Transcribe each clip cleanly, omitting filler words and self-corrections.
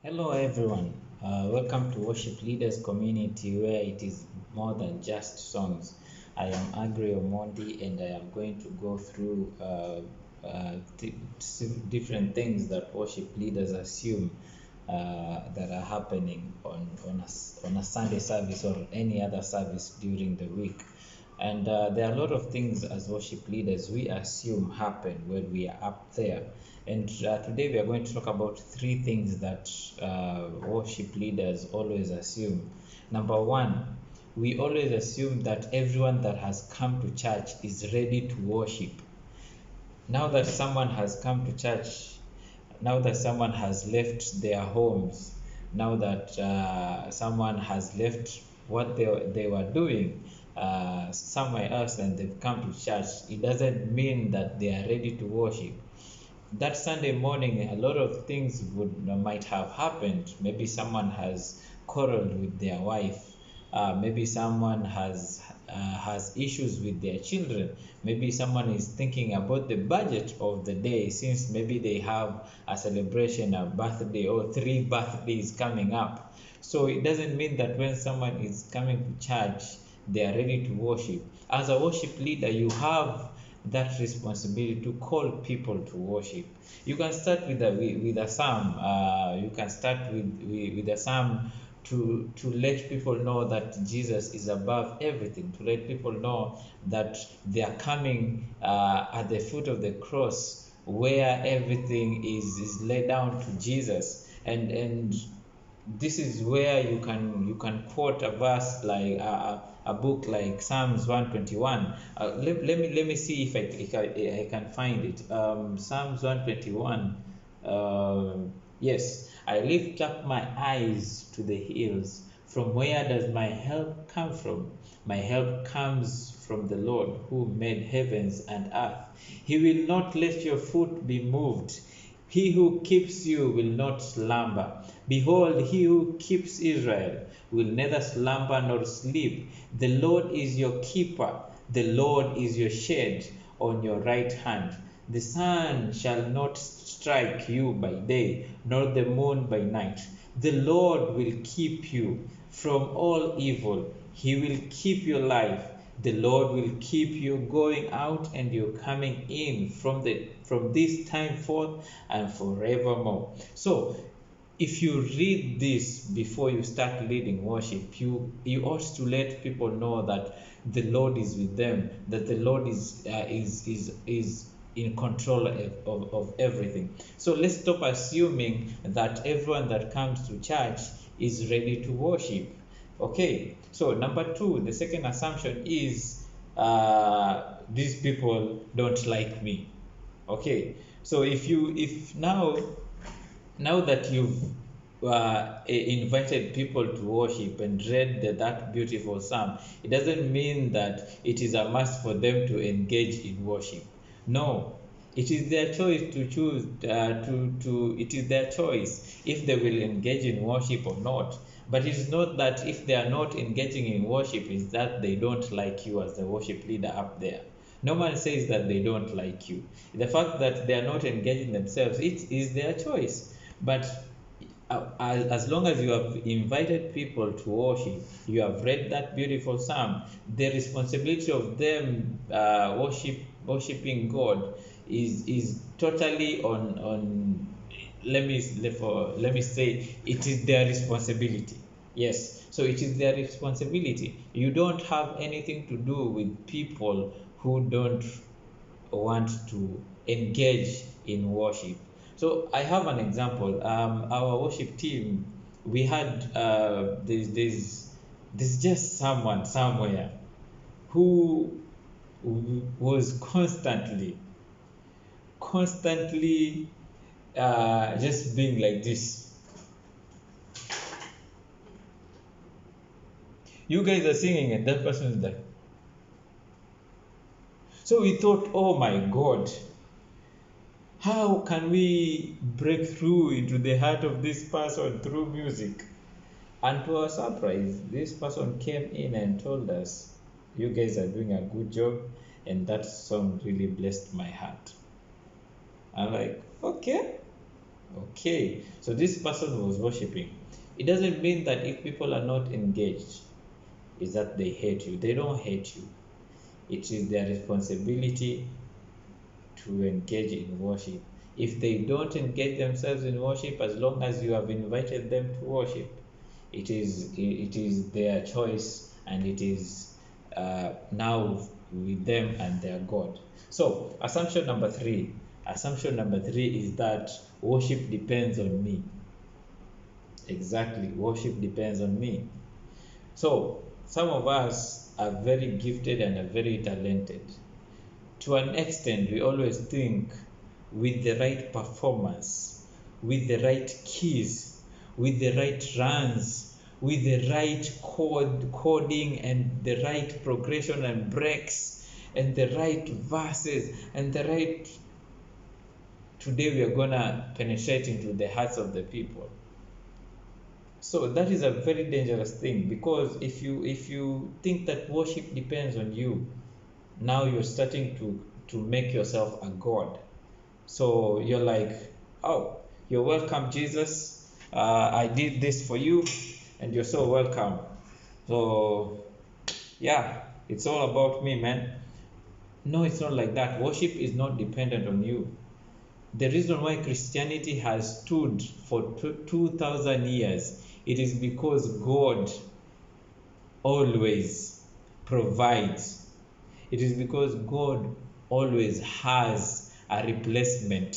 Hello, everyone. Welcome to Worship Leaders Community, where it is more than just songs. I am Agri Omondi, and I am going to go through different things that worship leaders assume that are happening on a Sunday service or any other service during the week. And there are a lot of things as worship leaders we assume happen when we are up there. And today we are going to talk about three things that worship leaders always assume. Number one, we always assume that everyone that has come to church is ready to worship. Now that someone has come to church, now that someone has left their homes, now that someone has left what they were doing somewhere else and they've come to church, it doesn't mean that they are ready to worship. That Sunday morning, a lot of things might have happened. Maybe someone has quarreled with their wife. Maybe someone has issues with their children. Maybe someone is thinking about the budget of the day, since maybe they have a celebration, a birthday, or three birthdays coming up. So it doesn't mean that when someone is coming to church, they are ready to worship. As a worship leader, you have that responsibility to call people to worship. You can start with a psalm. You can start with a psalm to let people know that Jesus is above everything, to let people know that they are coming at the foot of the cross where everything is laid down to Jesus. And this is where you can quote a verse like a book like Psalms 121. Let me see if I can find it. Psalms 121. Yes, I lift up my eyes to the hills. From where does my help come from? My help comes from the Lord who made heavens and earth. He will not let your foot be moved. He who keeps you will not slumber. Behold, he who keeps Israel will neither slumber nor sleep. The Lord is your keeper. The Lord is your shade on your right hand. The sun shall not strike you by day, nor the moon by night. The Lord will keep you from all evil. He will keep your life. The Lord will keep you going out and you coming in from this time forth and forevermore. So if you read this before you start leading worship, you ought to let people know that the Lord is with them, that the Lord is in control of everything. So let's stop assuming that everyone that comes to church is ready to worship. Okay, so number two, the second assumption is these people don't like me. Okay, so if now that you've invited people to worship and read that beautiful psalm, it doesn't mean that it is a must for them to engage in worship. No, it is their choice to choose it is their choice if they will engage in worship or not. But it's not that if they are not engaging in worship, is that they don't like you as the worship leader up there. No one says that they don't like you. The fact that they are not engaging themselves, it is their choice. But as long as you have invited people to worship, you have read that beautiful psalm, the responsibility of them worshiping God is totally on let me say it is their responsibility. Yes, so it is their responsibility. You don't have anything to do with people who don't want to engage in worship. So I have an example. Our worship team, we had there's just someone somewhere who was constantly just being like this. You guys are singing and that person is like. So we thought, oh my God, how can we break through into the heart of this person through music? And to our surprise, this person came in and told us, you guys are doing a good job, and that song really blessed my heart. I'm like, okay, Okay, so this person was worshiping. It doesn't mean that if people are not engaged, is that they hate you. They don't hate you. It is their responsibility to engage in worship. If they don't engage themselves in worship, as long as you have invited them to worship, it is their choice, and it is now with them and their God. So assumption number three is that worship depends on me. Exactly, worship depends on me. So some of us are very gifted and are very talented. To an extent, we always think with the right performance, with the right keys, with the right runs, with the right coding and the right progression and breaks and the right verses and the right, today we are gonna penetrate into the hearts of the people. So that is a very dangerous thing, because if you think that worship depends on you, now you're starting to make yourself a god. So you're like, oh, you're welcome, Jesus. I did this for you, and you're so welcome. So yeah, it's all about me, man. No, it's not like that. Worship is not dependent on you. The reason why Christianity has stood for 2,000 years, it is because God always provides. It is because God always has a replacement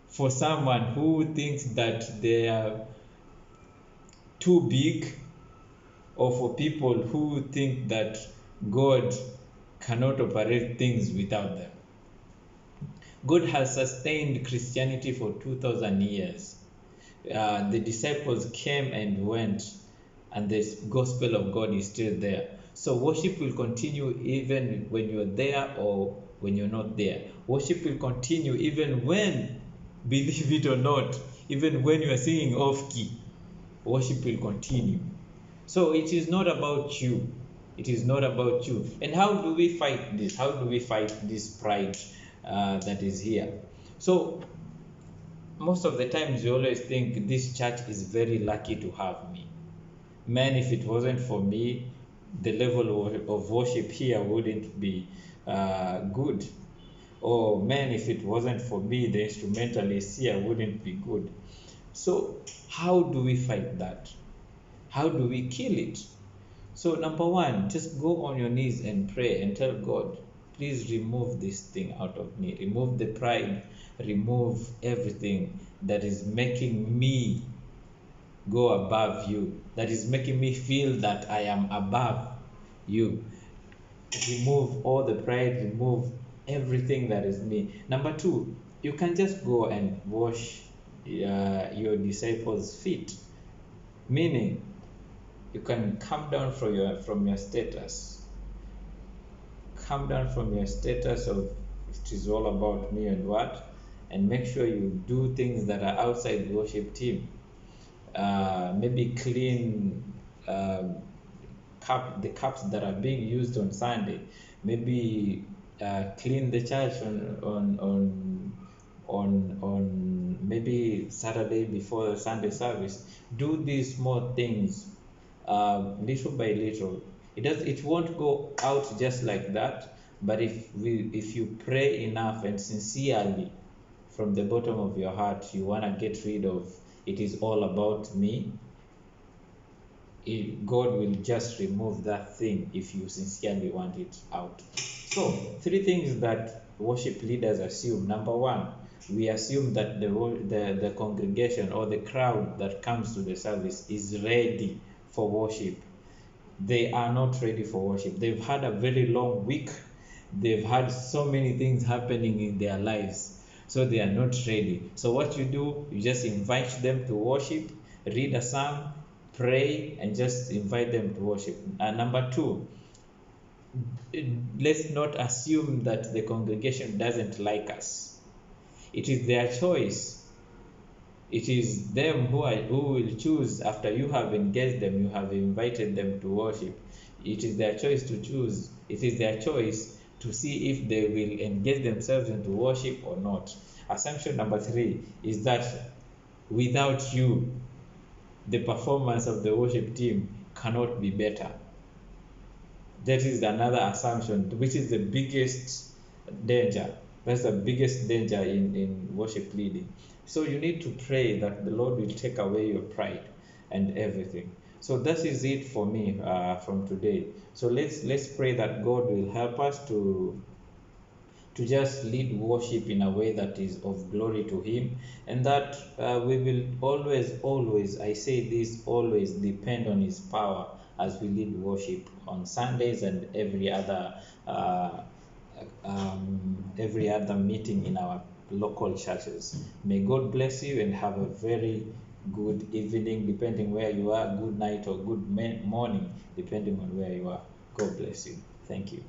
for someone who thinks that they are too big, or for people who think that God cannot operate things without them. God has sustained Christianity for 2,000 years. The disciples came and went, and the gospel of God is still there. So worship will continue even when you're there or when you're not there. Worship will continue even when, believe it or not, even when you are singing off key, worship will continue. So it is not about you. It is not about you. And how do we fight this? How do we fight this pride that is here? So most of the times we always think this church is very lucky to have me. Man, if it wasn't for me, the level of worship here wouldn't be good. Or man, if it wasn't for me, the instrumentalists here wouldn't be good. So how do we fight that? How do we kill it? So number one, just go on your knees and pray and tell God, please remove this thing out of me. Remove the pride. Remove everything that is making me go above you, that is making me feel that I am above you. Remove all the pride, remove everything that is me. Number two, you can just go and wash your disciples' feet, meaning you can come down from your status. Come down from your status of it is all about me and what, and make sure you do things that are outside the worship team. Maybe clean the cups that are being used on Sunday. Maybe clean the church on maybe Saturday before the Sunday service. Do these small things little by little. It won't go out just like that, but if you pray enough and sincerely from the bottom of your heart, you want to get rid of it is all about me, God will just remove that thing if you sincerely want it out. So, three things that worship leaders assume. Number one, we assume that the congregation or the crowd that comes to the service is ready for worship. They are not ready for worship. They've had a very long week. They've had so many things happening in their lives. So they are not ready. So what you do, you just invite them to worship, read a psalm, pray, and just invite them to worship. And number two, let's not assume that the congregation doesn't like us. It is their choice. It is them who will choose. After you have engaged them, you have invited them to worship. It is their choice to choose. It is their choice to see if they will engage themselves into worship or not. Assumption number three is that without you, the performance of the worship team cannot be better. That is another assumption, which is the biggest danger. That's the biggest danger in worship leading. So you need to pray that the Lord will take away your pride and everything. So that is it for me from today. So let's pray that God will help us to just lead worship in a way that is of glory to Him, and that we will always, I say this, always depend on His power as we lead worship on Sundays and uh, every other meeting in our local churches. May God bless you and have a very good evening, depending where you are, good night or good morning, depending on where you are. God bless you. Thank you.